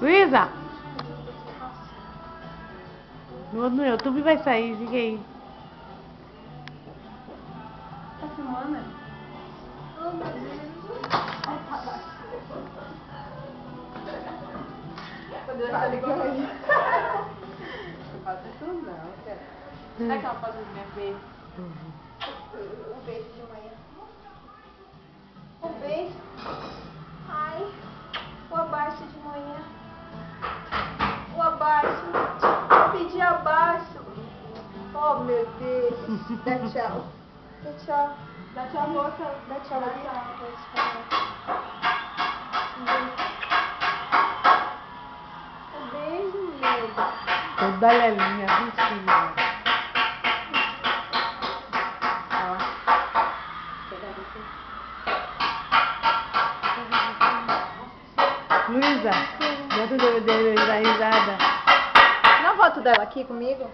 Luísa! No YouTube vai sair, fica aí. Tá filmando? Oh, meu Deus. Ai, tá ligado? Não faço isso não, cara. Será que ela pode me ver? Um beijo de manhã. Um beijo. Ai, o abaixo de manhã. O abaixo. Eu pedi abaixo. Oh, meu Deus. Dá tchau. Dá tchau. Dá tchau, moça. Dá tchau. Dá tchau. Um beijo, linda. Toda lelinha, bichinha. Luísa, bota o DVD da risada. Tira a foto dela aqui comigo.